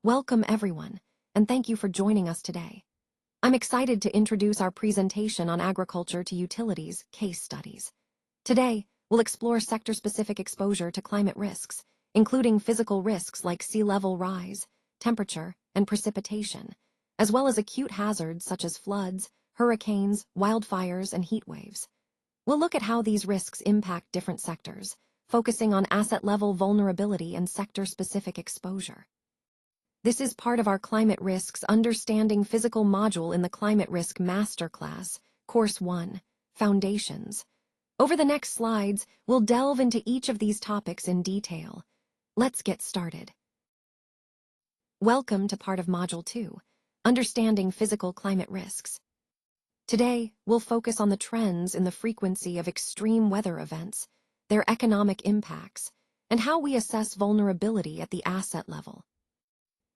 Welcome everyone, and thank you for joining us today. I'm excited to introduce our presentation on agriculture to utilities case studies. Today, we'll explore sector-specific exposure to climate risks, including physical risks like sea level rise, temperature, and precipitation, as well as acute hazards such as floods, hurricanes, wildfires, and heat waves. We'll look at how these risks impact different sectors, focusing on asset-level vulnerability and sector-specific exposure. This is part of our Climate Risks Understanding Physical module in the Climate Risk Masterclass, Course 1, Foundations. Over the next slides, we'll delve into each of these topics in detail. Let's get started. Welcome to part of Module 2, Understanding Physical Climate Risks. Today, we'll focus on the trends in the frequency of extreme weather events, their economic impacts, and how we assess vulnerability at the asset level.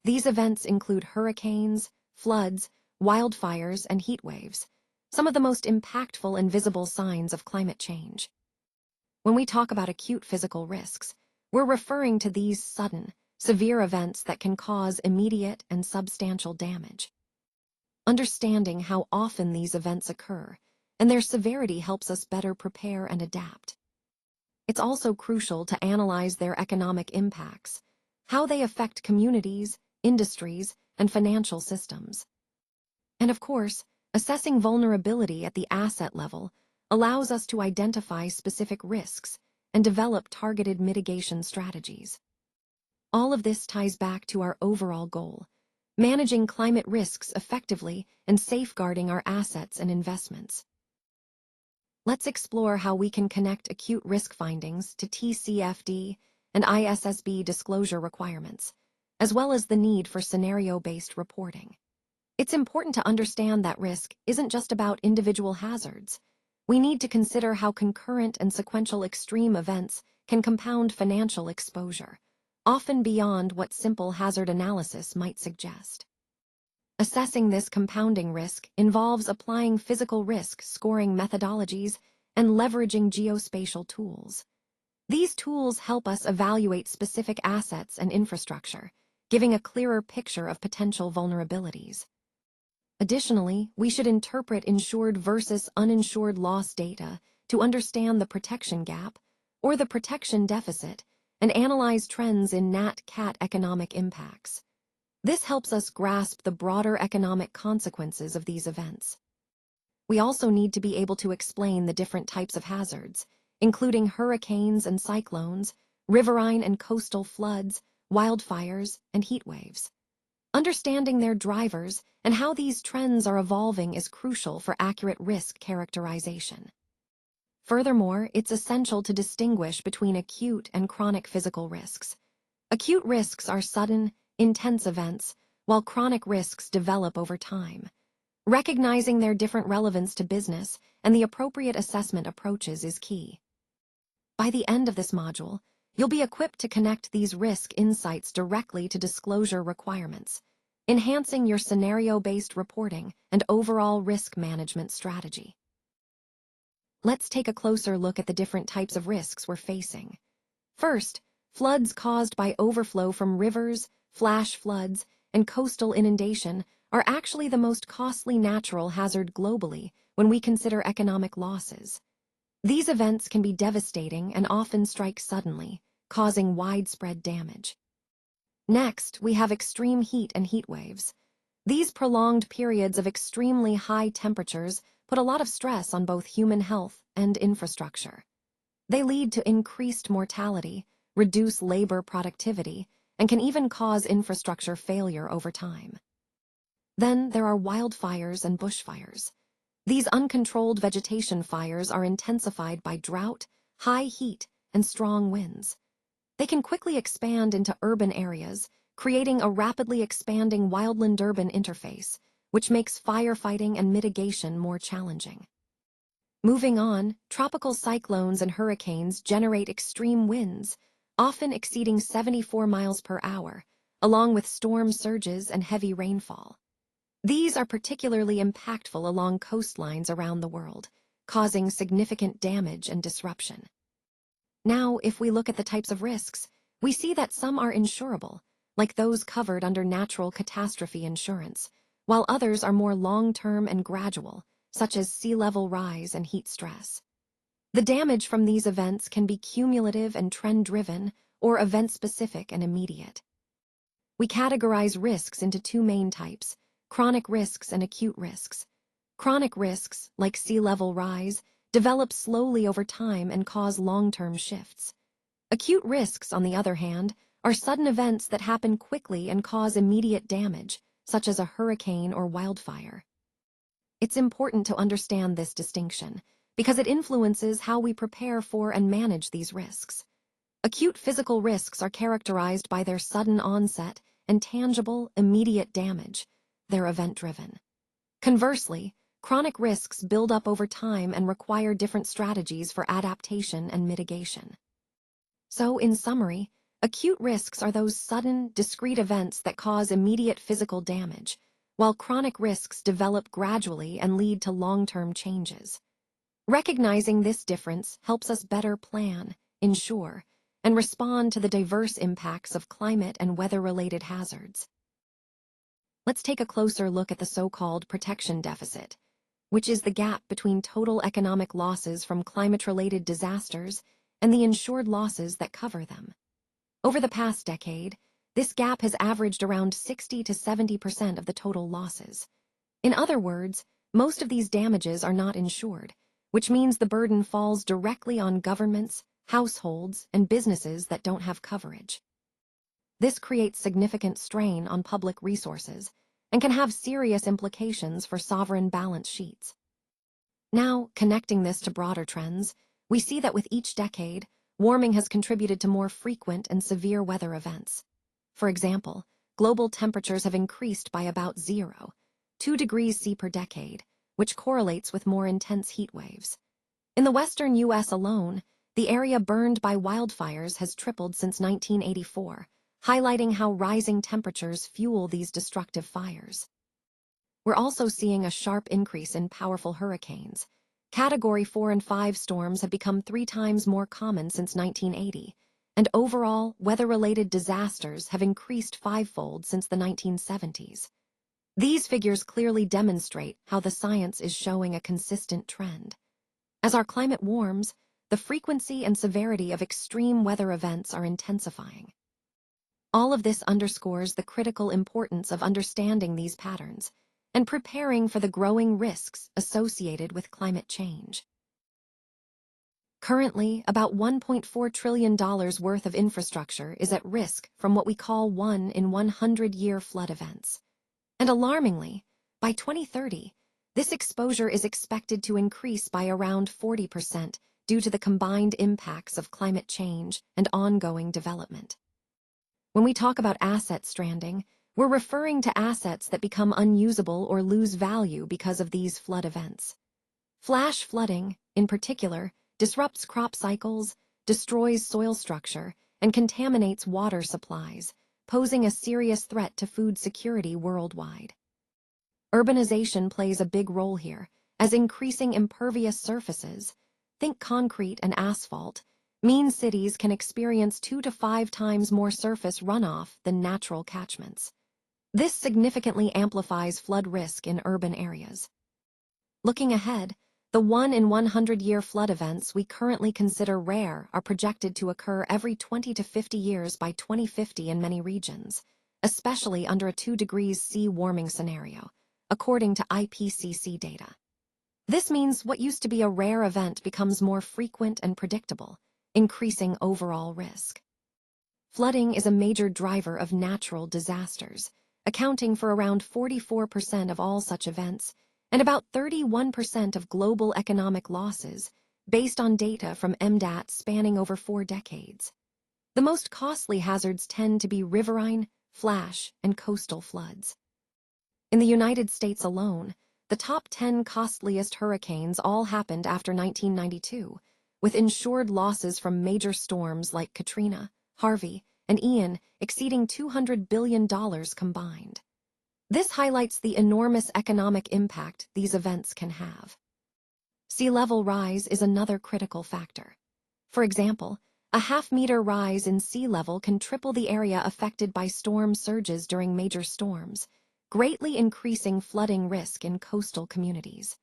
These events include hurricanes, floods, wildfires, and heat waves, some of the most impactful and visible signs of climate change. When we talk about acute physical risks, we're referring to these sudden, severe events that can cause immediate and substantial damage. Understanding how often these events occur and their severity helps us better prepare and adapt. It's also crucial to analyze their economic impacts, how they affect communities, industries, and financial systems. And of course, assessing vulnerability at the asset level allows us to identify specific risks and develop targeted mitigation strategies. All of this ties back to our overall goal, managing climate risks effectively and safeguarding our assets and investments. Let's explore how we can connect acute risk findings to TCFD and ISSB disclosure requirements, as well as the need for scenario-based reporting. It's important to understand that risk isn't just about individual hazards. We need to consider how concurrent and sequential extreme events can compound financial exposure, often beyond what simple hazard analysis might suggest. Assessing this compounding risk involves applying physical risk scoring methodologies and leveraging geospatial tools. These tools help us evaluate specific assets and infrastructure, giving a clearer picture of potential vulnerabilities. Additionally, we should interpret insured versus uninsured loss data to understand the protection gap or the protection deficit and analyze trends in Nat-Cat economic impacts. This helps us grasp the broader economic consequences of these events. We also need to be able to explain the different types of hazards, including hurricanes and cyclones, riverine and coastal floods, wildfires, and heat waves. Understanding their drivers and how these trends are evolving is crucial for accurate risk characterization. Furthermore, it's essential to distinguish between acute and chronic physical risks. Acute risks are sudden, intense events, while chronic risks develop over time. Recognizing their different relevance to business and the appropriate assessment approaches is key. By the end of this module, you'll be equipped to connect these risk insights directly to disclosure requirements, enhancing your scenario-based reporting and overall risk management strategy. Let's take a closer look at the different types of risks we're facing. First, floods caused by overflow from rivers, flash floods, and coastal inundation are actually the most costly natural hazard globally when we consider economic losses. These events can be devastating and often strike suddenly, causing widespread damage. Next, we have extreme heat and heat waves. These prolonged periods of extremely high temperatures put a lot of stress on both human health and infrastructure. They lead to increased mortality, reduce labor productivity, and can even cause infrastructure failure over time. Then there are wildfires and bushfires. These uncontrolled vegetation fires are intensified by drought, high heat, and strong winds. They can quickly expand into urban areas, creating a rapidly expanding wildland-urban interface, which makes firefighting and mitigation more challenging. Moving on, tropical cyclones and hurricanes generate extreme winds, often exceeding 74 miles per hour, along with storm surges and heavy rainfall. These are particularly impactful along coastlines around the world, causing significant damage and disruption. Now, if we look at the types of risks, we see that some are insurable, like those covered under natural catastrophe insurance, while others are more long-term and gradual, such as sea level rise and heat stress. The damage from these events can be cumulative and trend-driven, or event-specific and immediate. We categorize risks into two main types: chronic risks and acute risks. Chronic risks, like sea level rise, develop slowly over time and cause long-term shifts. Acute risks, on the other hand, are sudden events that happen quickly and cause immediate damage, such as a hurricane or wildfire. It's important to understand this distinction, because it influences how we prepare for and manage these risks. Acute physical risks are characterized by their sudden onset and tangible, immediate damage. They're event-driven. Conversely, chronic risks build up over time and require different strategies for adaptation and mitigation. So, in summary, acute risks are those sudden, discrete events that cause immediate physical damage, while chronic risks develop gradually and lead to long-term changes. Recognizing this difference helps us better plan, insure, and respond to the diverse impacts of climate and weather-related hazards. Let's take a closer look at the so-called protection deficit, which is the gap between total economic losses from climate-related disasters and the insured losses that cover them. Over the past decade, this gap has averaged around 60 to 70% of the total losses. In other words, most of these damages are not insured, which means the burden falls directly on governments, households, and businesses that don't have coverage. This creates significant strain on public resources and can have serious implications for sovereign balance sheets. Now, connecting this to broader trends, we see that with each decade, warming has contributed to more frequent and severe weather events. For example, global temperatures have increased by about 0.2 degrees C per decade, which correlates with more intense heat waves. In the western U.S. alone, the area burned by wildfires has tripled since 1984, highlighting how rising temperatures fuel these destructive fires. We're also seeing a sharp increase in powerful hurricanes. Category 4 and 5 storms have become 3 times more common since 1980, and overall, weather-related disasters have increased fivefold since the 1970s. These figures clearly demonstrate how the science is showing a consistent trend. As our climate warms, the frequency and severity of extreme weather events are intensifying. All of this underscores the critical importance of understanding these patterns and preparing for the growing risks associated with climate change. Currently, about $1.4 trillion worth of infrastructure is at risk from what we call 1-in-100-year flood events. And alarmingly, by 2030, this exposure is expected to increase by around 40% due to the combined impacts of climate change and ongoing development. When we talk about asset stranding, we're referring to assets that become unusable or lose value because of these flood events. Flash flooding, in particular, disrupts crop cycles, destroys soil structure, and contaminates water supplies, posing a serious threat to food security worldwide. Urbanization plays a big role here, as increasing impervious surfaces, think concrete and asphalt, mean cities can experience 2 to 5 times more surface runoff than natural catchments. This significantly amplifies flood risk in urban areas. Looking ahead, the 1-in-100-year flood events we currently consider rare are projected to occur every 20 to 50 years by 2050 in many regions, especially under a 2 degrees C warming scenario, according to IPCC data. This means what used to be a rare event becomes more frequent and predictable, increasing overall risk. Flooding is a major driver of natural disasters, accounting for around 44% of all such events and about 31% of global economic losses, based on data from MDAT spanning over 4 decades. The most costly hazards tend to be riverine, flash, and coastal floods. In the United States alone, the top 10 costliest hurricanes all happened after 1992, with insured losses from major storms like Katrina, Harvey, and Ian exceeding $200 billion combined. This highlights the enormous economic impact these events can have. Sea level rise is another critical factor. For example, A half-meter rise in sea level can triple the area affected by storm surges during major storms, greatly increasing flooding risk in coastal communities.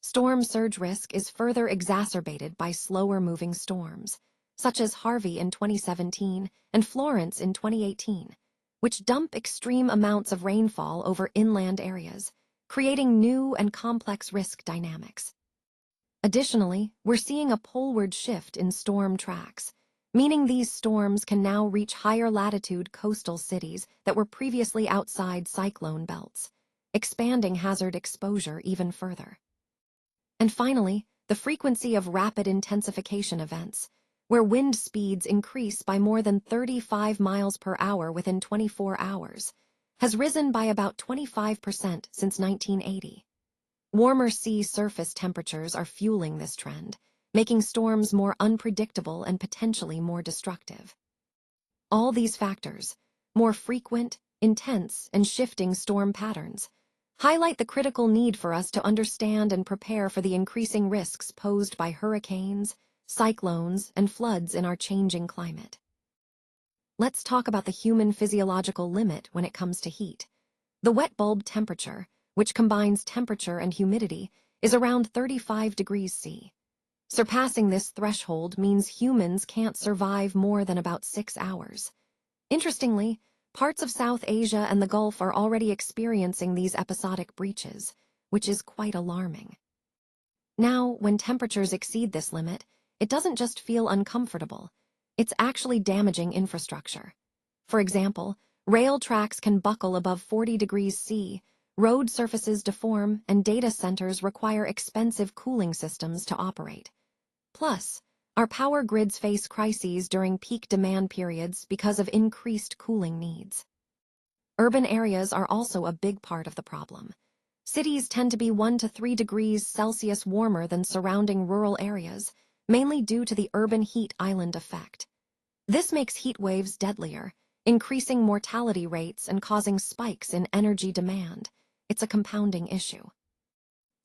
Storm surge risk is further exacerbated by slower-moving storms, such as Harvey in 2017 and Florence in 2018, which dump extreme amounts of rainfall over inland areas, creating new and complex risk dynamics. Additionally, we're seeing a poleward shift in storm tracks, meaning these storms can now reach higher latitude coastal cities that were previously outside cyclone belts, expanding hazard exposure even further. And finally, the frequency of rapid intensification events, where wind speeds increase by more than 35 miles per hour within 24 hours, has risen by about 25% since 1980. Warmer sea surface temperatures are fueling this trend, making storms more unpredictable and potentially more destructive. All these factors, more frequent, intense, and shifting storm patterns, highlight the critical need for us to understand and prepare for the increasing risks posed by hurricanes, cyclones, and floods in our changing climate. Let's talk about the human physiological limit when it comes to heat. The wet bulb temperature, which combines temperature and humidity, is around 35 degrees C. Surpassing this threshold means humans can't survive more than about 6 hours. Interestingly, parts of South Asia and the Gulf are already experiencing these episodic breaches, which is quite alarming. Now, when temperatures exceed this limit, it doesn't just feel uncomfortable, it's actually damaging infrastructure. For example, rail tracks can buckle above 40 degrees C, road surfaces deform, and data centers require expensive cooling systems to operate. Plus, our power grids face crises during peak demand periods because of increased cooling needs. Urban areas are also a big part of the problem. Cities tend to be 1 to 3 degrees Celsius warmer than surrounding rural areas, mainly due to the urban heat island effect. This makes heat waves deadlier, increasing mortality rates and causing spikes in energy demand. It's a compounding issue.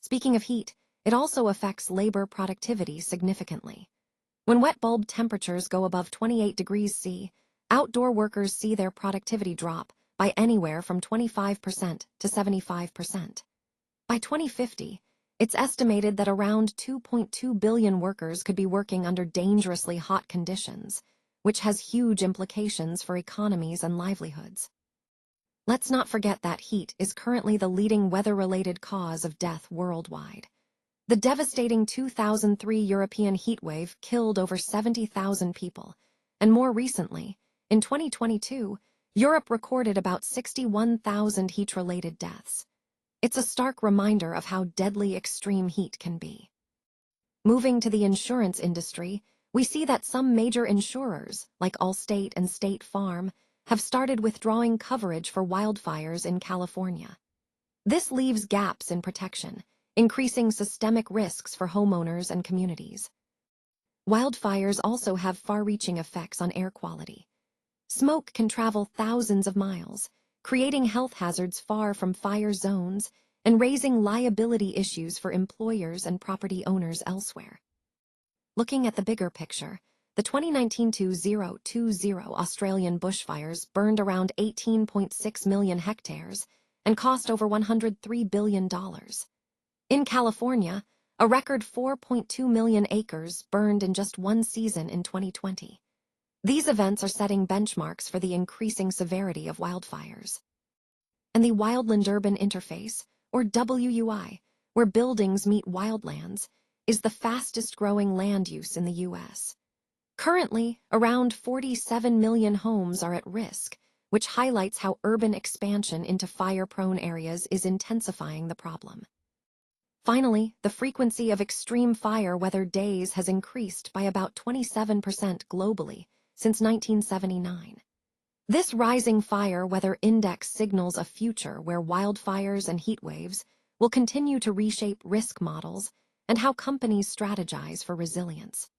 Speaking of heat, it also affects labor productivity significantly. When wet bulb temperatures go above 28 degrees C, outdoor workers see their productivity drop by anywhere from 25% to 75%. By 2050, it's estimated that around 2.2 billion workers could be working under dangerously hot conditions, which has huge implications for economies and livelihoods. Let's not forget that heat is currently the leading weather-related cause of death worldwide. The devastating 2003 European heatwave killed over 70,000 people, and more recently, in 2022, Europe recorded about 61,000 heat-related deaths. It's a stark reminder of how deadly extreme heat can be. Moving to the insurance industry, we see that some major insurers, like Allstate and State Farm, have started withdrawing coverage for wildfires in California. This leaves gaps in protection, increasing systemic risks for homeowners and communities. Wildfires also have far-reaching effects on air quality. Smoke can travel thousands of miles, creating health hazards far from fire zones and raising liability issues for employers and property owners elsewhere. Looking at the bigger picture, the 2019-2020 Australian bushfires burned around 18.6 million hectares and cost over $103 billion. In California, a record 4.2 million acres burned in just one season in 2020. These events are setting benchmarks for the increasing severity of wildfires. And the wildland-urban interface, or WUI, where buildings meet wildlands, is the fastest-growing land use in the U.S. Currently, around 47 million homes are at risk, which highlights how urban expansion into fire-prone areas is intensifying the problem. Finally, the frequency of extreme fire weather days has increased by about 27% globally since 1979. This rising fire weather index signals a future where wildfires and heat waves will continue to reshape risk models and how companies strategize for resilience.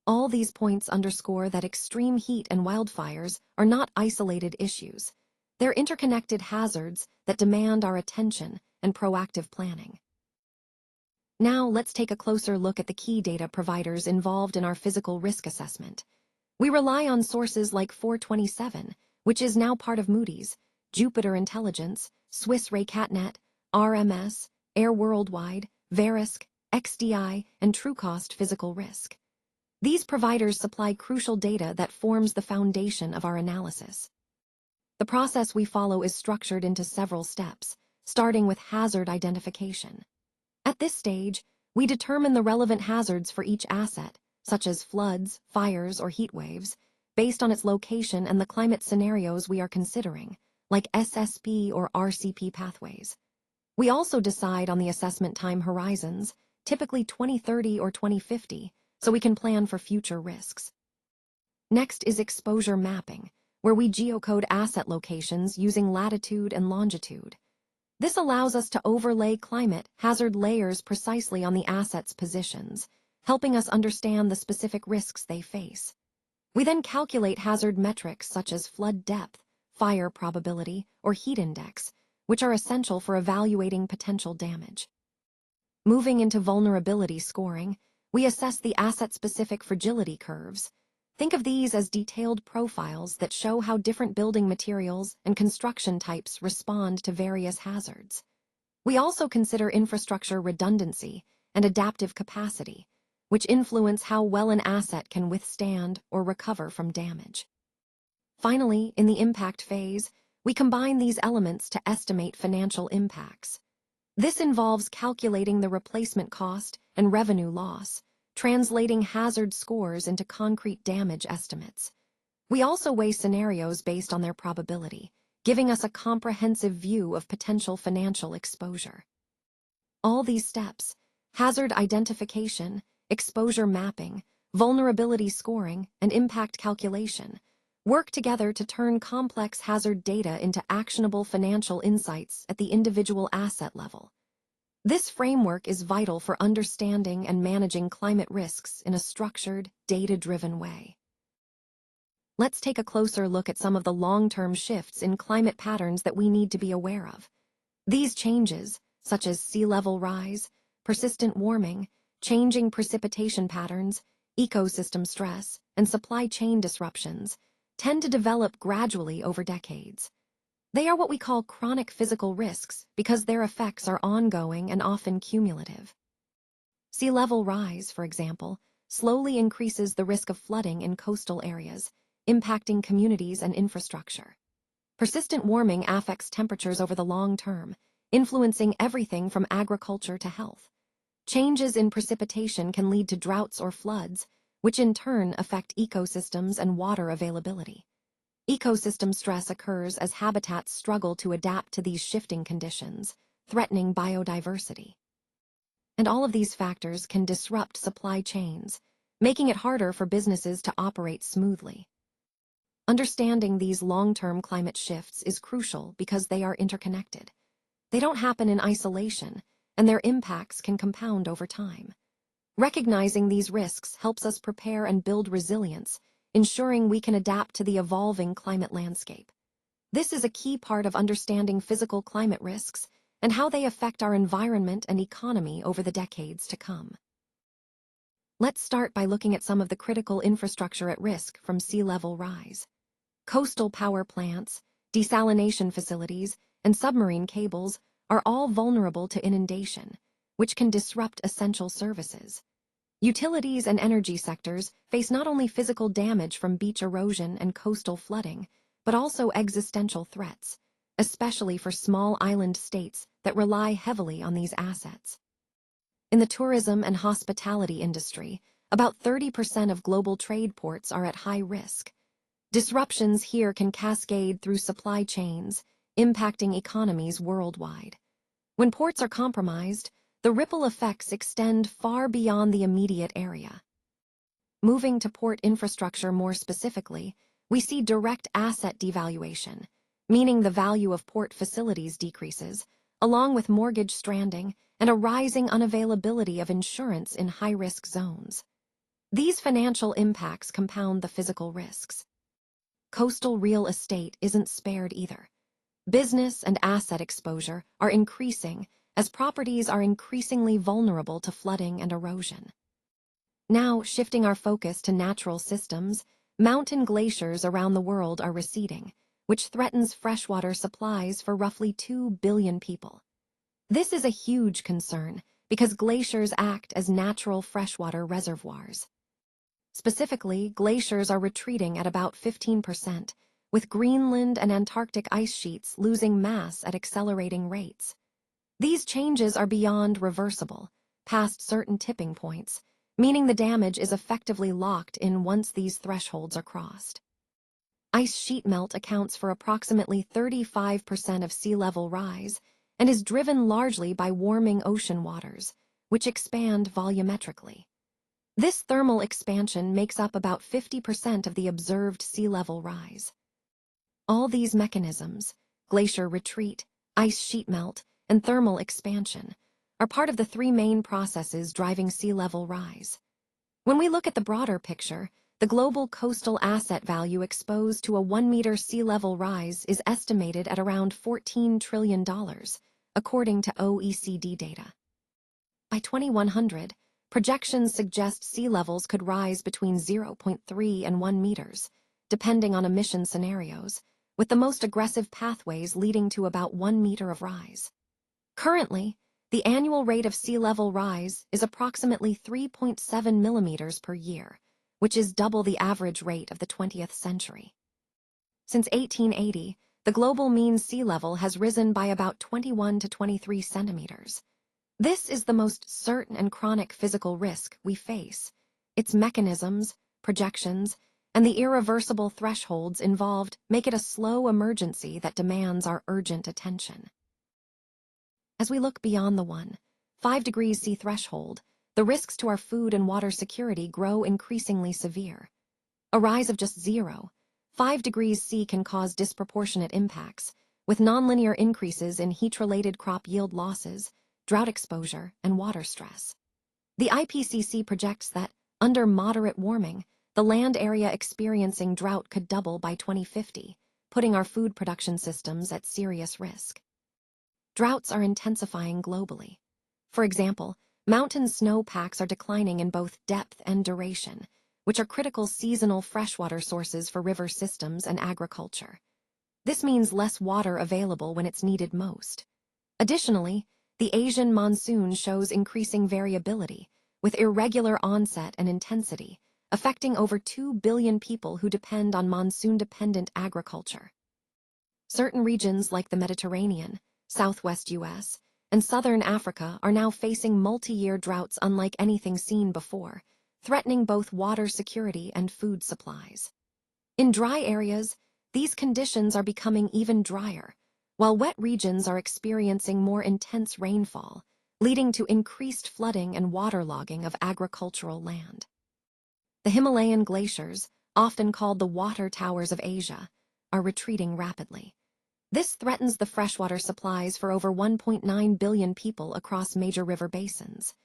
All these points underscore that extreme heat and wildfires are not isolated issues. They're interconnected hazards that demand our attention and proactive planning. Now, let's take a closer look at the key data providers involved in our physical risk assessment. We rely on sources like 427, which is now part of Moody's, Jupiter Intelligence, Swiss Re CatNet, RMS, Air Worldwide, Verisk, XDI, and Trucost Physical Risk. These providers supply crucial data that forms the foundation of our analysis. The process we follow is structured into several steps, starting with hazard identification. At this stage, we determine the relevant hazards for each asset, such as floods, fires, or heat waves, based on its location and the climate scenarios we are considering, like SSP or RCP pathways. We also decide on the assessment time horizons, typically 2030 or 2050, so we can plan for future risks. Next is exposure mapping, where we geocode asset locations using latitude and longitude. This allows us to overlay climate hazard layers precisely on the asset's positions, helping us understand the specific risks they face. We then calculate hazard metrics such as flood depth, fire probability, or heat index, which are essential for evaluating potential damage. Moving into vulnerability scoring, we assess the asset-specific fragility curves. Think of these as detailed profiles that show how different building materials and construction types respond to various hazards. We also consider infrastructure redundancy and adaptive capacity, which influence how well an asset can withstand or recover from damage. Finally, in the impact phase, we combine these elements to estimate financial impacts. This involves calculating the replacement cost and revenue loss, translating hazard scores into concrete damage estimates. We also weigh scenarios based on their probability, giving us a comprehensive view of potential financial exposure. All these steps, hazard identification, exposure mapping, vulnerability scoring, and impact calculation, work together to turn complex hazard data into actionable financial insights at the individual asset level. This framework is vital for understanding and managing climate risks in a structured, data-driven way. Let's take a closer look at some of the long-term shifts in climate patterns that we need to be aware of. These changes, such as sea level rise, persistent warming, changing precipitation patterns, ecosystem stress, and supply chain disruptions, tend to develop gradually over decades. They are what we call chronic physical risks because their effects are ongoing and often cumulative. Sea level rise, for example, slowly increases the risk of flooding in coastal areas, impacting communities and infrastructure. Persistent warming affects temperatures over the long term, influencing everything from agriculture to health. Changes in precipitation can lead to droughts or floods, which in turn affect ecosystems and water availability. Ecosystem stress occurs as habitats struggle to adapt to these shifting conditions, threatening biodiversity. And all of these factors can disrupt supply chains, making it harder for businesses to operate smoothly. Understanding these long-term climate shifts is crucial because they are interconnected. They don't happen in isolation, and their impacts can compound over time. Recognizing these risks helps us prepare and build resilience, ensuring we can adapt to the evolving climate landscape. This is a key part of understanding physical climate risks and how they affect our environment and economy over the decades to come. Let's start by looking at some of the critical infrastructure at risk from sea level rise. Coastal power plants, desalination facilities, and submarine cables are all vulnerable to inundation, which can disrupt essential services. Utilities and energy sectors face not only physical damage from beach erosion and coastal flooding, but also existential threats, especially for small island states that rely heavily on these assets. In the tourism and hospitality industry, about 30% of global trade ports are at high risk. Disruptions here can cascade through supply chains, impacting economies worldwide. When ports are compromised, the ripple effects extend far beyond the immediate area. Moving to port infrastructure more specifically, we see direct asset devaluation, meaning the value of port facilities decreases, along with mortgage stranding and a rising unavailability of insurance in high-risk zones. These financial impacts compound the physical risks. Coastal real estate isn't spared either. Business and asset exposure are increasing as properties are increasingly vulnerable to flooding and erosion. Now, shifting our focus to natural systems, mountain glaciers around the world are receding, which threatens freshwater supplies for roughly 2 billion people. This is a huge concern because glaciers act as natural freshwater reservoirs. Specifically, glaciers are retreating at about 15%, with Greenland and Antarctic ice sheets losing mass at accelerating rates. These changes are beyond reversible, past certain tipping points, meaning the damage is effectively locked in once these thresholds are crossed. Ice sheet melt accounts for approximately 35% of sea level rise and is driven largely by warming ocean waters, which expand volumetrically. This thermal expansion makes up about 50% of the observed sea level rise. All these mechanisms, glacier retreat, ice sheet melt, and thermal expansion, are part of the three main processes driving sea level rise. When we look at the broader picture, the global coastal asset value exposed to a 1-meter sea level rise is estimated at around $14 trillion, according to OECD data. By 2100, projections suggest sea levels could rise between 0.3 and 1 meters, depending on emission scenarios, with the most aggressive pathways leading to about 1 meter of rise. Currently, the annual rate of sea level rise is approximately 3.7 millimeters per year, which is double the average rate of the 20th century. Since 1880, the global mean sea level has risen by about 21 to 23 centimeters. This is the most certain and chronic physical risk we face. Its mechanisms, projections, and the irreversible thresholds involved make it a slow emergency that demands our urgent attention. As we look beyond the 1.5 degrees C threshold, the risks to our food and water security grow increasingly severe. A rise of just 0.5 degrees C can cause disproportionate impacts, with nonlinear increases in heat-related crop yield losses, drought exposure, and water stress. The IPCC projects that, under moderate warming, the land area experiencing drought could double by 2050, putting our food production systems at serious risk. Droughts are intensifying globally. For example, mountain snowpacks are declining in both depth and duration, which are critical seasonal freshwater sources for river systems and agriculture. This means less water available when it's needed most. Additionally, the Asian monsoon shows increasing variability, with irregular onset and intensity, affecting over 2 billion people who depend on monsoon-dependent agriculture. Certain regions like the Mediterranean, Southwest U.S., and Southern Africa are now facing multi-year droughts unlike anything seen before, threatening both water security and food supplies. In dry areas, these conditions are becoming even drier, while wet regions are experiencing more intense rainfall, leading to increased flooding and waterlogging of agricultural land. The Himalayan glaciers, often called the water towers of Asia, are retreating rapidly. This threatens the freshwater supplies for over 1.9 billion people across major river basins.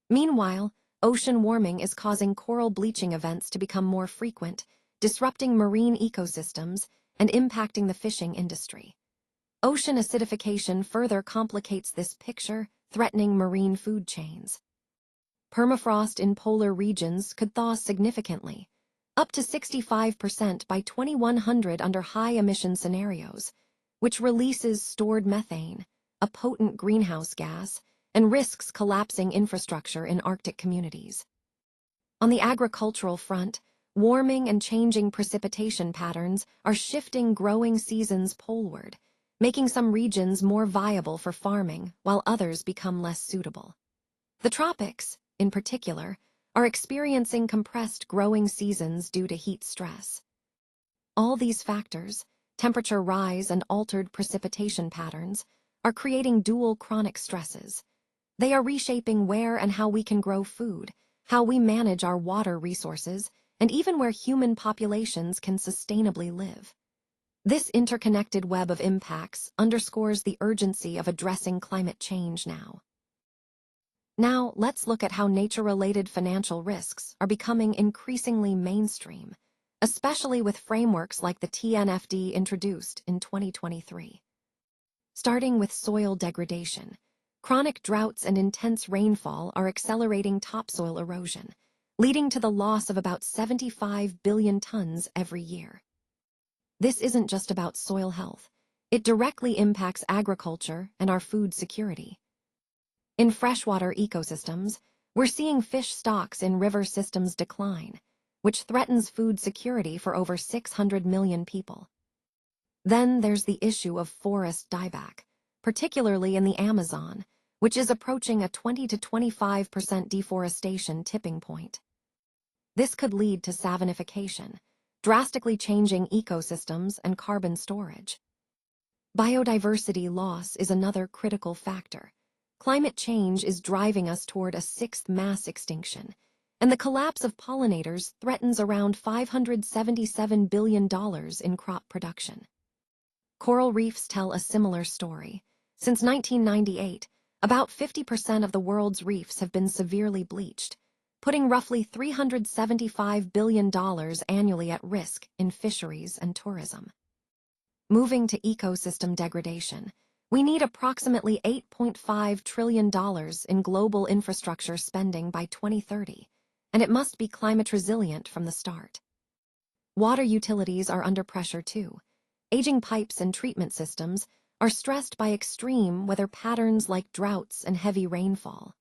Meanwhile, ocean warming is causing coral bleaching events to become more frequent, disrupting marine ecosystems and impacting the fishing industry. Ocean acidification further complicates this picture, threatening marine food chains. Permafrost in polar regions could thaw significantly, up to 65% by 2100 under high-emission scenarios, which releases stored methane, a potent greenhouse gas, and risks collapsing infrastructure in Arctic communities. On the agricultural front, warming and changing precipitation patterns are shifting growing seasons poleward, making some regions more viable for farming while others become less suitable. The tropics, in particular, are experiencing compressed growing seasons due to heat stress. All these factors, temperature rise and altered precipitation patterns, are creating dual chronic stresses. They are reshaping where and how we can grow food, how we manage our water resources, and even where human populations can sustainably live. This interconnected web of impacts underscores the urgency of addressing climate change now. Now, let's look at how nature-related financial risks are becoming increasingly mainstream, especially with frameworks like the TNFD introduced in 2023. Starting with soil degradation, Chronic droughts and intense rainfall are accelerating topsoil erosion, leading to the loss of about 75 billion tons every year. This isn't just about soil health. It directly impacts agriculture and our food security. In freshwater ecosystems, we're seeing fish stocks in river systems decline, which threatens food security for over 600 million people. Then there's the issue of forest dieback, particularly in the Amazon, which is approaching a 20 to 25% deforestation tipping point. This could lead to savanification, drastically changing ecosystems and carbon storage. Biodiversity loss is another critical factor. Climate change is driving us toward a sixth mass extinction, and the collapse of pollinators threatens around $577 billion in crop production. Coral reefs tell a similar story. Since 1998, about 50% of the world's reefs have been severely bleached, putting roughly $375 billion annually at risk in fisheries and tourism. Moving to ecosystem degradation, we need approximately $8.5 trillion in global infrastructure spending by 2030, and it must be climate resilient from the start. Water utilities are under pressure too. Aging pipes and treatment systems are stressed by extreme weather patterns like droughts and heavy rainfall.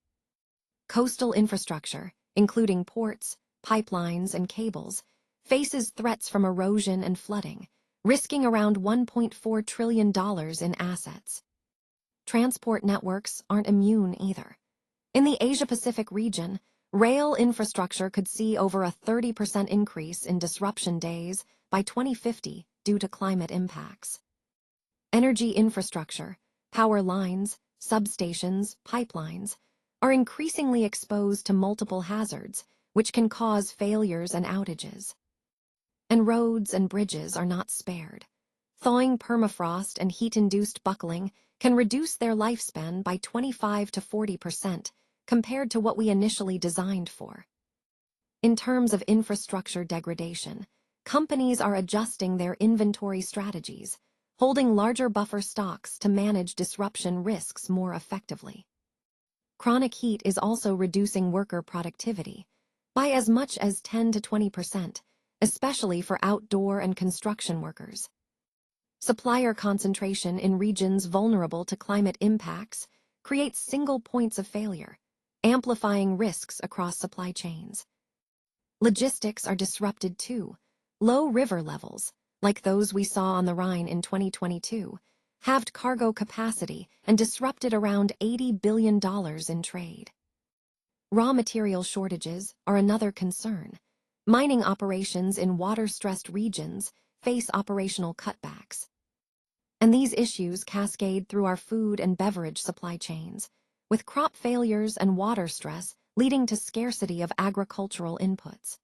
Coastal infrastructure, including ports, pipelines, and cables, faces threats from erosion and flooding, risking around $1.4 trillion in assets. Transport networks aren't immune either. In the Asia-Pacific region, rail infrastructure could see over a 30% increase in disruption days by 2050 due to climate impacts. Energy infrastructure, power lines, substations, pipelines, are increasingly exposed to multiple hazards, which can cause failures and outages. And roads and bridges are not spared. Thawing permafrost and heat-induced buckling can reduce their lifespan by 25 to 40% compared to what we initially designed for. In terms of infrastructure degradation, companies are adjusting their inventory strategies, holding larger buffer stocks to manage disruption risks more effectively. Chronic heat is also reducing worker productivity by as much as 10 to 20%, especially for outdoor and construction workers. Supplier concentration in regions vulnerable to climate impacts creates single points of failure, amplifying risks across supply chains. Logistics are disrupted too. Low river levels, like those we saw on the Rhine in 2022, halved cargo capacity and disrupted around $80 billion in trade. Raw material shortages are another concern. Mining operations in water-stressed regions face operational cutbacks. And these issues cascade through our food and beverage supply chains, with crop failures and water stress leading to scarcity of agricultural inputs.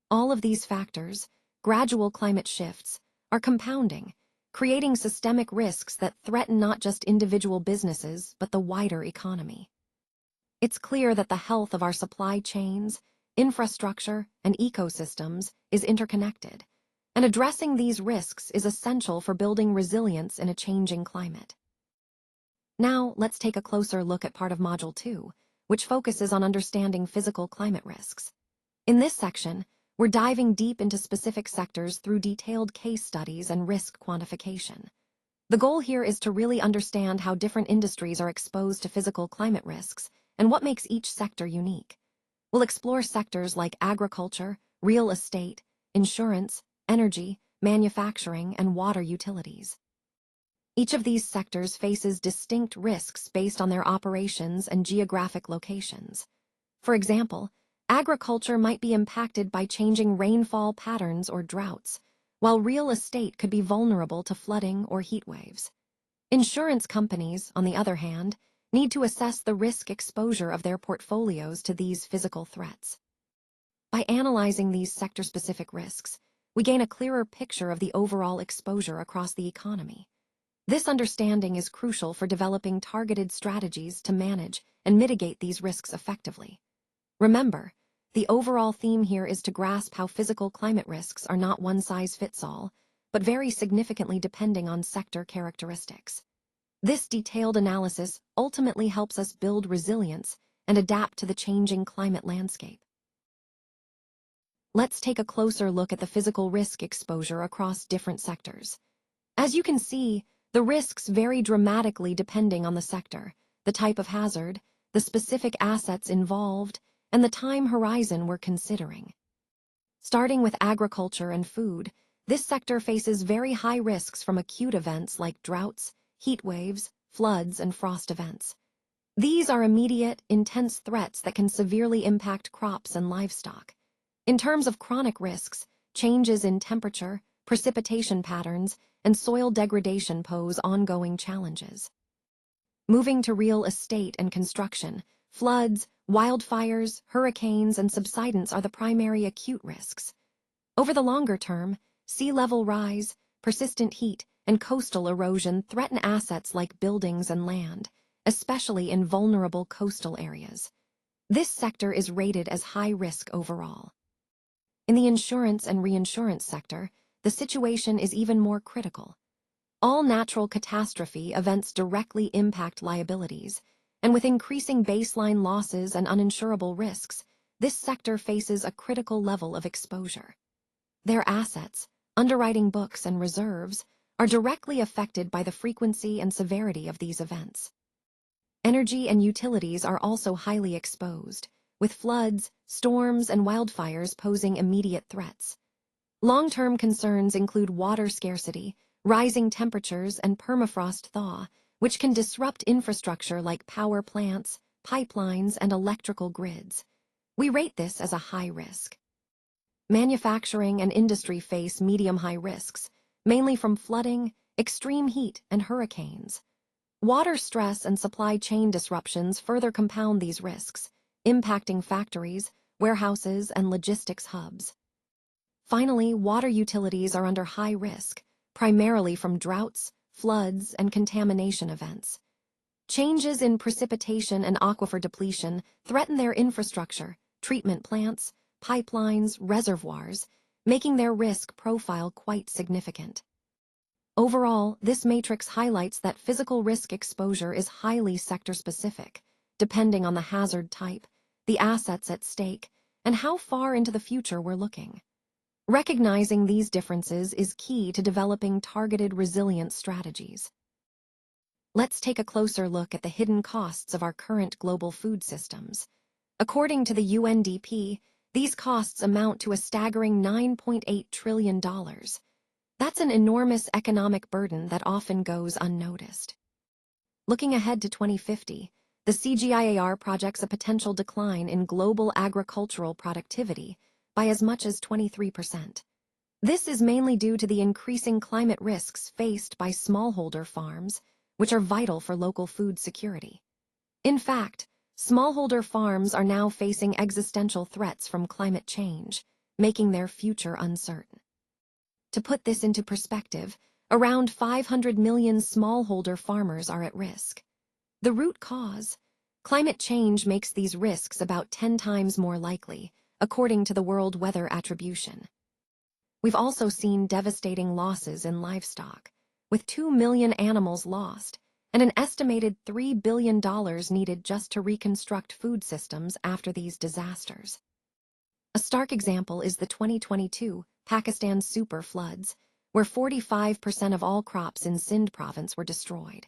All of these factors, gradual climate shifts, are compounding, creating systemic risks that threaten not just individual businesses but the wider economy. It's clear that the health of our supply chains, infrastructure, and ecosystems is interconnected, and addressing these risks is essential for building resilience in a changing climate. Now, let's take a closer look at part of Module 2, which focuses on understanding physical climate risks. In this section, we're diving deep into specific sectors through detailed case studies and risk quantification. The goal here is to really understand how different industries are exposed to physical climate risks and what makes each sector unique. We'll explore sectors like agriculture, real estate, insurance, energy, manufacturing, and water utilities. Each of these sectors faces distinct risks based on their operations and geographic locations. For example, agriculture might be impacted by changing rainfall patterns or droughts, while real estate could be vulnerable to flooding or heat waves. Insurance companies, on the other hand, need to assess the risk exposure of their portfolios to these physical threats. By analyzing these sector-specific risks, we gain a clearer picture of the overall exposure across the economy. This understanding is crucial for developing targeted strategies to manage and mitigate these risks effectively. Remember, the overall theme here is to grasp how physical climate risks are not one-size-fits-all, but vary significantly depending on sector characteristics. This detailed analysis ultimately helps us build resilience and adapt to the changing climate landscape. Let's take a closer look at the physical risk exposure across different sectors. As you can see, the risks vary dramatically depending on the sector, the type of hazard, the specific assets involved, and the time horizon we're considering. Starting with agriculture and food, this sector faces very high risks from acute events like droughts, heat waves, floods, and frost events. These are immediate, intense threats that can severely impact crops and livestock. In terms of chronic risks, changes in temperature, precipitation patterns, and soil degradation pose ongoing challenges. Moving to real estate and construction, floods, wildfires, hurricanes, and subsidence are the primary acute risks. Over the longer term, sea level rise, persistent heat, and coastal erosion threaten assets like buildings and land, especially in vulnerable coastal areas. This sector is rated as high risk overall. In the insurance and reinsurance sector, the situation is even more critical. All natural catastrophe events directly impact liabilities, and with increasing baseline losses and uninsurable risks, this sector faces a critical level of exposure. Their assets, underwriting books, and reserves are directly affected by the frequency and severity of these events. Energy and utilities are also highly exposed, with floods, storms, and wildfires posing immediate threats. Long-term concerns include water scarcity, rising temperatures, and permafrost thaw, which can disrupt infrastructure like power plants, pipelines, and electrical grids. We rate this as a high risk. Manufacturing and industry face medium-high risks, mainly from flooding, extreme heat, and hurricanes. Water stress and supply chain disruptions further compound these risks, impacting factories, warehouses, and logistics hubs. Finally, water utilities are under high risk, primarily from droughts, floods, and contamination events. Changes in precipitation and aquifer depletion threaten their infrastructure, treatment plants, pipelines, reservoirs, making their risk profile quite significant. Overall, this matrix highlights that physical risk exposure is highly sector-specific, depending on the hazard type, the assets at stake, and how far into the future we're looking. Recognizing these differences is key to developing targeted resilience strategies. Let's take a closer look at the hidden costs of our current global food systems. According to the UNDP, these costs amount to a staggering $9.8 trillion. That's an enormous economic burden that often goes unnoticed. Looking ahead to 2050, the CGIAR projects a potential decline in global agricultural productivity by as much as 23%. This is mainly due to the increasing climate risks faced by smallholder farms, which are vital for local food security. In fact, smallholder farms are now facing existential threats from climate change, making their future uncertain. To put this into perspective, around 500 million smallholder farmers are at risk. The root cause? Climate change makes these risks about 10 times more likely, according to the World Weather Attribution. We've also seen devastating losses in livestock, with 2 million animals lost and an estimated $3 billion needed just to reconstruct food systems after these disasters. A stark example is the 2022 Pakistan super floods, where 45% of all crops in Sindh province were destroyed.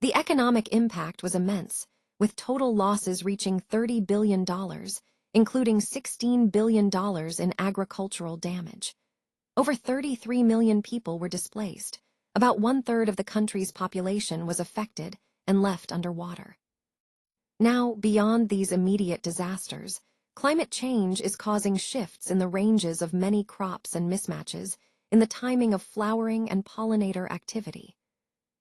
The economic impact was immense, with total losses reaching $30 billion, including $16 billion in agricultural damage. Over 33 million people were displaced. About one-third of the country's population was affected and left underwater. Now, beyond these immediate disasters, climate change is causing shifts in the ranges of many crops and mismatches in the timing of flowering and pollinator activity.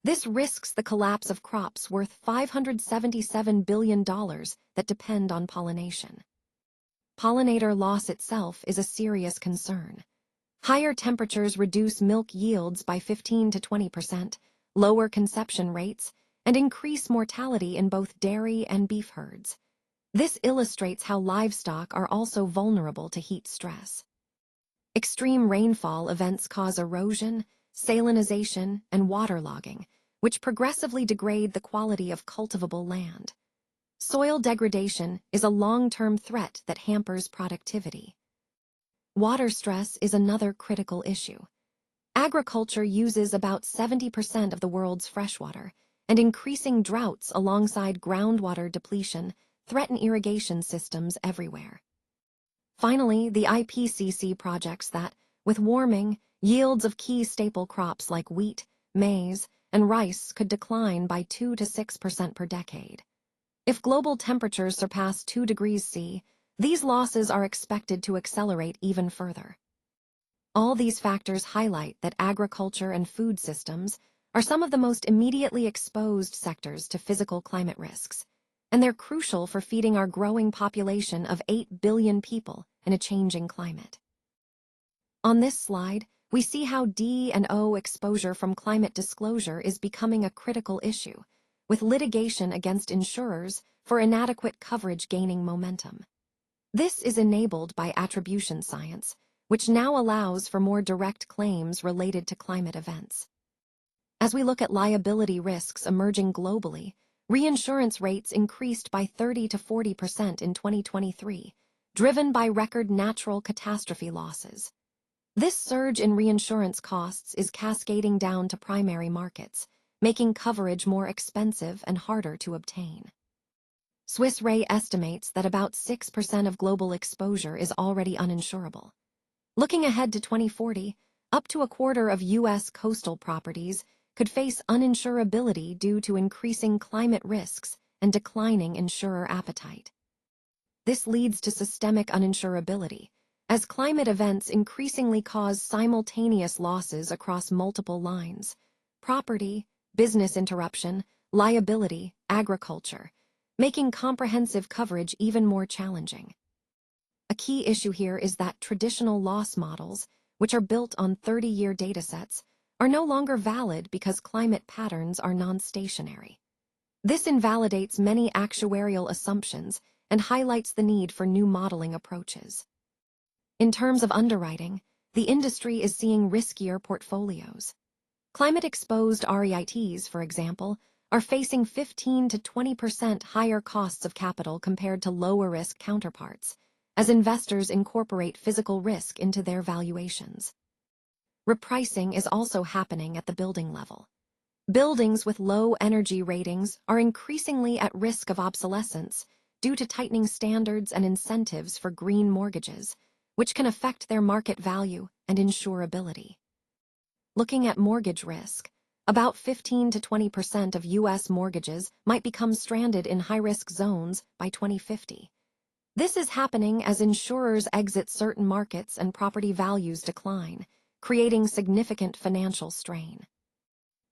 This risks the collapse of crops worth $577 billion that depend on pollination. Pollinator loss itself is a serious concern. Higher temperatures reduce milk yields by 15 to 20%, lower conception rates, and increase mortality in both dairy and beef herds. This illustrates how livestock are also vulnerable to heat stress. Extreme rainfall events cause erosion, salinization, and waterlogging, which progressively degrade the quality of cultivable land. Soil degradation is a long-term threat that hampers productivity. Water stress is another critical issue. Agriculture uses about 70% of the world's freshwater, and increasing droughts alongside groundwater depletion threaten irrigation systems everywhere. Finally, the IPCC projects that, with warming, yields of key staple crops like wheat, maize, and rice could decline by 2 to 6% per decade. If global temperatures surpass 2 degrees C, these losses are expected to accelerate even further. All these factors highlight that agriculture and food systems are some of the most immediately exposed sectors to physical climate risks, and they're crucial for feeding our growing population of 8 billion people in a changing climate. On this slide, we see how D&O exposure from climate disclosure is becoming a critical issue, with litigation against insurers for inadequate coverage gaining momentum. This is enabled by attribution science, which now allows for more direct claims related to climate events. As we look at liability risks emerging globally, reinsurance rates increased by 30 to 40% in 2023, driven by record natural catastrophe losses. This surge in reinsurance costs is cascading down to primary markets, making coverage more expensive and harder to obtain. Swiss Re estimates that about 6% of global exposure is already uninsurable. Looking ahead to 2040, up to a quarter of U.S. coastal properties could face uninsurability due to increasing climate risks and declining insurer appetite. This leads to systemic uninsurability, as climate events increasingly cause simultaneous losses across multiple lines: property, business interruption, liability, agriculture, making comprehensive coverage even more challenging. A key issue here is that traditional loss models, which are built on 30-year datasets, are no longer valid because climate patterns are non-stationary. This invalidates many actuarial assumptions and highlights the need for new modeling approaches. In terms of underwriting, the industry is seeing riskier portfolios. Climate-exposed REITs, for example, are facing 15 to 20% higher costs of capital compared to lower-risk counterparts, as investors incorporate physical risk into their valuations. Repricing is also happening at the building level. Buildings with low energy ratings are increasingly at risk of obsolescence due to tightening standards and incentives for green mortgages, which can affect their market value and insurability. Looking at mortgage risk, about 15 to 20% of U.S. mortgages might become stranded in high-risk zones by 2050. This is happening as insurers exit certain markets and property values decline, creating significant financial strain.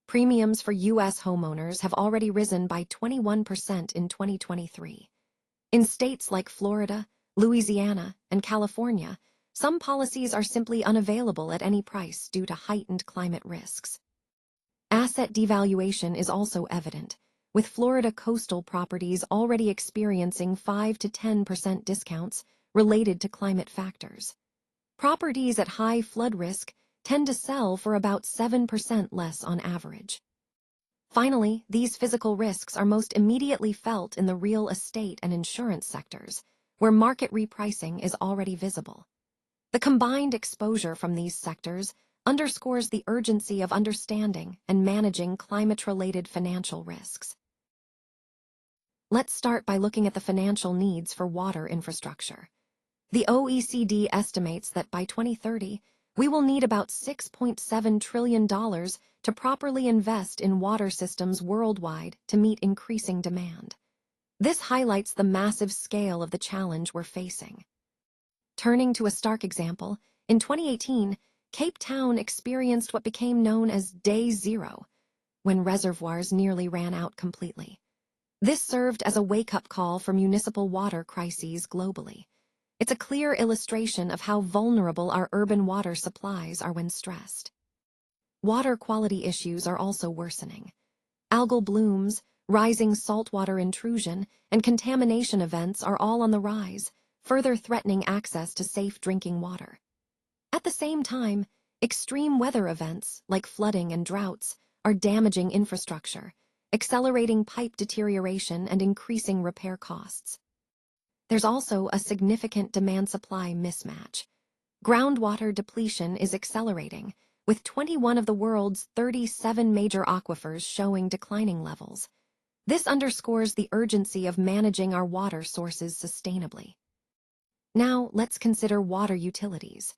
Premiums for U.S. homeowners have already risen by 21% in 2023. In states like Florida, Louisiana, and California, some policies are simply unavailable at any price due to heightened climate risks. Asset devaluation is also evident, with Florida coastal properties already experiencing 5 to 10% discounts related to climate factors. Properties at high flood risk tend to sell for about 7% less on average. Finally, these physical risks are most immediately felt in the real estate and insurance sectors, where market repricing is already visible. The combined exposure from these sectors underscores the urgency of understanding and managing climate-related financial risks. Let's start by looking at the financial needs for water infrastructure. The OECD estimates that by 2030, we will need about $6.7 trillion to properly invest in water systems worldwide to meet increasing demand. This highlights the massive scale of the challenge we're facing. Turning to a stark example, in 2018, Cape Town experienced what became known as Day Zero, when reservoirs nearly ran out completely. This served as a wake-up call for municipal water crises globally. It's a clear illustration of how vulnerable our urban water supplies are when stressed. Water quality issues are also worsening. Algal blooms, rising saltwater intrusion, and contamination events are all on the rise, further threatening access to safe drinking water. At the same time, extreme weather events, like flooding and droughts, are damaging infrastructure, accelerating pipe deterioration and increasing repair costs. There's also a significant demand-supply mismatch. Groundwater depletion is accelerating, with 21 of the world's 37 major aquifers showing declining levels. This underscores the urgency of managing our water sources sustainably. Now, let's consider water utilities.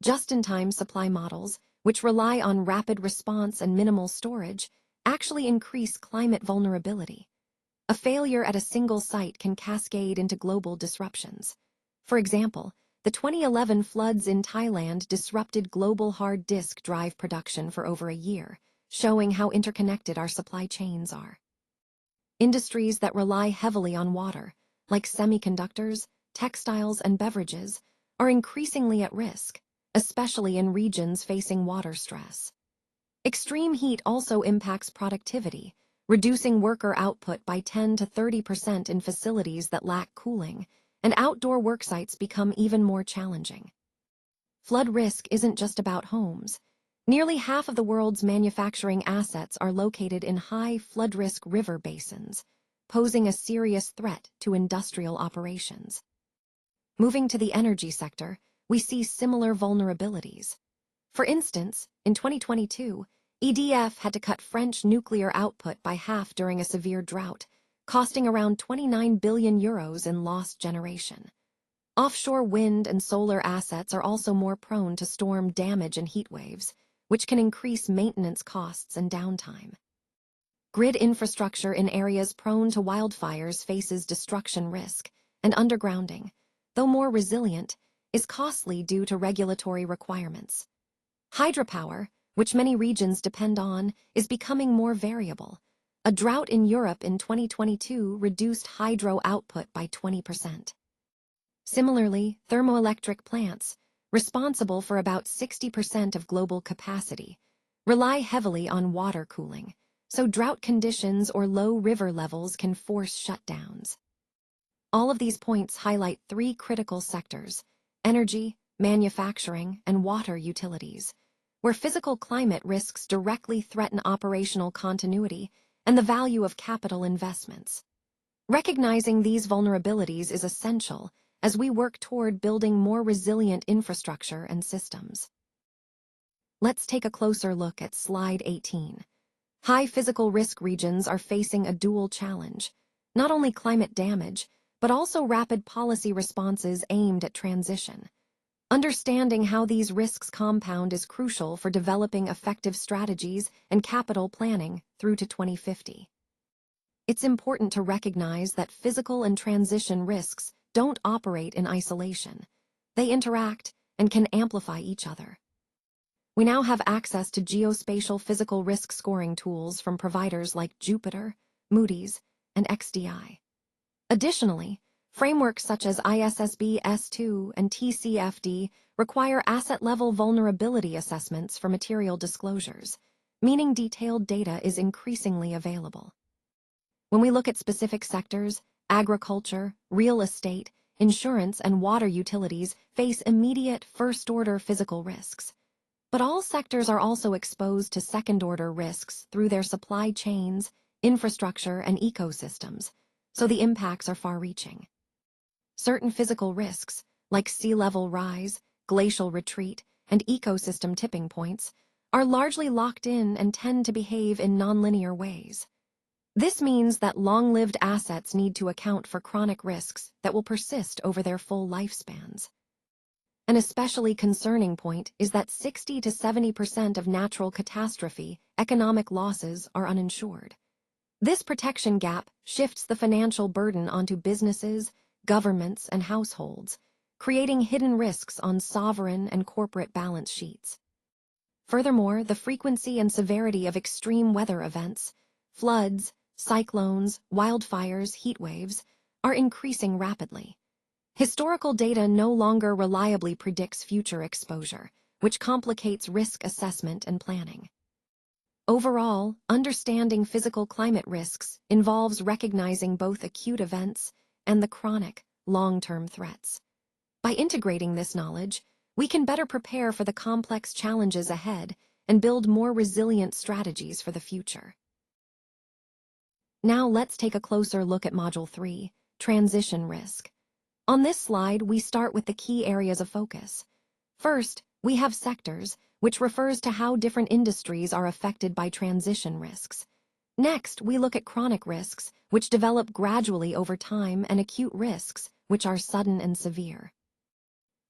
Just-in-time supply models, which rely on rapid response and minimal storage, actually increase climate vulnerability. A failure at a single site can cascade into global disruptions. For example, the 2011 floods in Thailand disrupted global hard disk drive production for over a year, showing how interconnected our supply chains are. Industries that rely heavily on water, like semiconductors, textiles, and beverages, are increasingly at risk, especially in regions facing water stress. Extreme heat also impacts productivity, reducing worker output by 10 to 30% in facilities that lack cooling, and outdoor worksites become even more challenging. Flood risk isn't just about homes. Nearly half of the world's manufacturing assets are located in high flood-risk river basins, posing a serious threat to industrial operations. Moving to the energy sector, we see similar vulnerabilities. For instance, in 2022, EDF had to cut French nuclear output by half during a severe drought, costing around 29 billion euros in lost generation. Offshore wind and solar assets are also more prone to storm damage and heat waves, which can increase maintenance costs and downtime. Grid infrastructure in areas prone to wildfires faces destruction risk, and undergrounding, though more resilient, is costly due to regulatory requirements. Hydropower, which many regions depend on, is becoming more variable. A drought in Europe in 2022 reduced hydro output by 20%. Similarly, thermoelectric plants, responsible for about 60% of global capacity, rely heavily on water cooling, so drought conditions or low river levels can force shutdowns. All of these points highlight three critical sectors: energy, manufacturing, and water utilities, where physical climate risks directly threaten operational continuity and the value of capital investments. Recognizing these vulnerabilities is essential as we work toward building more resilient infrastructure and systems. Let's take a closer look at Slide 18. High physical risk regions are facing a dual challenge: not only climate damage, but also rapid policy responses aimed at transition. Understanding how these risks compound is crucial for developing effective strategies and capital planning through to 2050. It's important to recognize that physical and transition risks don't operate in isolation. They interact and can amplify each other. We now have access to geospatial physical risk scoring tools from providers like Jupyter, Moody's, and XDI. Additionally, frameworks such as ISSB S2 and TCFD require asset-level vulnerability assessments for material disclosures, meaning detailed data is increasingly available. When we look at specific sectors, agriculture, real estate, insurance, and water utilities face immediate first-order physical risks. But all sectors are also exposed to second-order risks through their supply chains, infrastructure, and ecosystems, so the impacts are far-reaching. Certain physical risks, like sea level rise, glacial retreat, and ecosystem tipping points, are largely locked in and tend to behave in nonlinear ways. This means that long-lived assets need to account for chronic risks that will persist over their full lifespans. An especially concerning point is that 60 to 70% of natural catastrophe economic losses are uninsured. This protection gap shifts the financial burden onto businesses, governments, and households, creating hidden risks on sovereign and corporate balance sheets. Furthermore, the frequency and severity of extreme weather events, floods, cyclones, wildfires, heat waves, are increasing rapidly. Historical data no longer reliably predicts future exposure, which complicates risk assessment and planning. Overall, understanding physical climate risks involves recognizing both acute events and the chronic, long-term threats. By integrating this knowledge, we can better prepare for the complex challenges ahead and build more resilient strategies for the future. Now let's take a closer look at Module 3, Transition Risk. On this slide, we start with the key areas of focus. First, we have sectors, which refers to how different industries are affected by transition risks. Next, we look at chronic risks, which develop gradually over time, and acute risks, which are sudden and severe.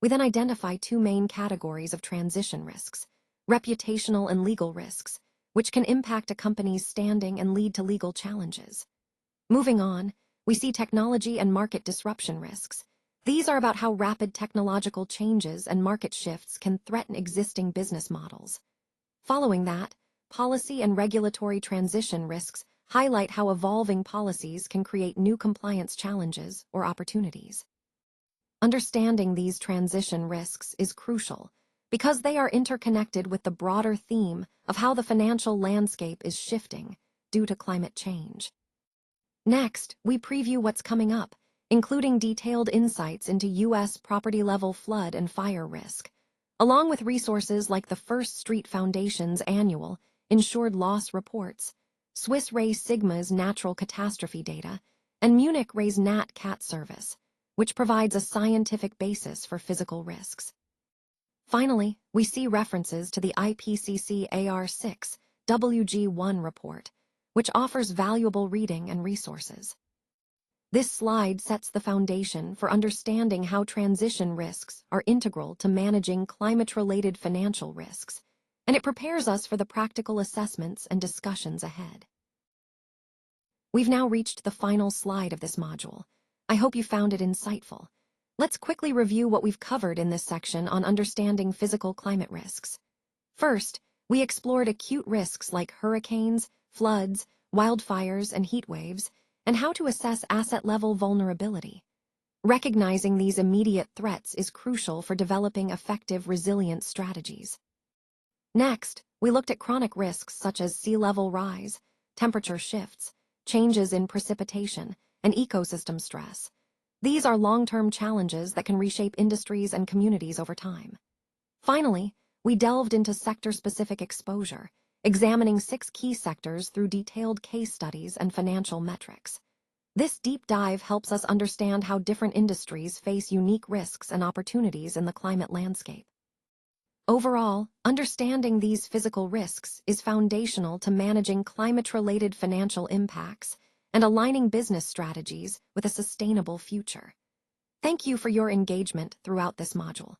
We then identify two main categories of transition risks: reputational and legal risks, which can impact a company's standing and lead to legal challenges. Moving on, we see technology and market disruption risks. These are about how rapid technological changes and market shifts can threaten existing business models. Following that, policy and regulatory transition risks highlight how evolving policies can create new compliance challenges or opportunities. Understanding these transition risks is crucial because they are interconnected with the broader theme of how the financial landscape is shifting due to climate change. Next, we preview what's coming up, including detailed insights into U.S. property-level flood and fire risk, along with resources like the First Street Foundation's annual Insured Loss Reports, Swiss Re Sigma's natural catastrophe data, and Munich Re's Nat Cat service, which provides a scientific basis for physical risks. Finally, we see references to the IPCC AR6 WG1 report, which offers valuable reading and resources. This slide sets the foundation for understanding how transition risks are integral to managing climate-related financial risks, and it prepares us for the practical assessments and discussions ahead. We've now reached the final slide of this module. I hope you found it insightful. Let's quickly review what we've covered in this section on understanding physical climate risks. First, we explored acute risks like hurricanes, floods, wildfires, and heat waves, and how to assess asset-level vulnerability. Recognizing these immediate threats is crucial for developing effective resilience strategies. Next, we looked at chronic risks such as sea level rise, temperature shifts, changes in precipitation, and ecosystem stress. These are long-term challenges that can reshape industries and communities over time. Finally, we delved into sector-specific exposure, examining 6 key sectors through detailed case studies and financial metrics. This deep dive helps us understand how different industries face unique risks and opportunities in the climate landscape. Overall, understanding these physical risks is foundational to managing climate-related financial impacts and aligning business strategies with a sustainable future. Thank you for your engagement throughout this module.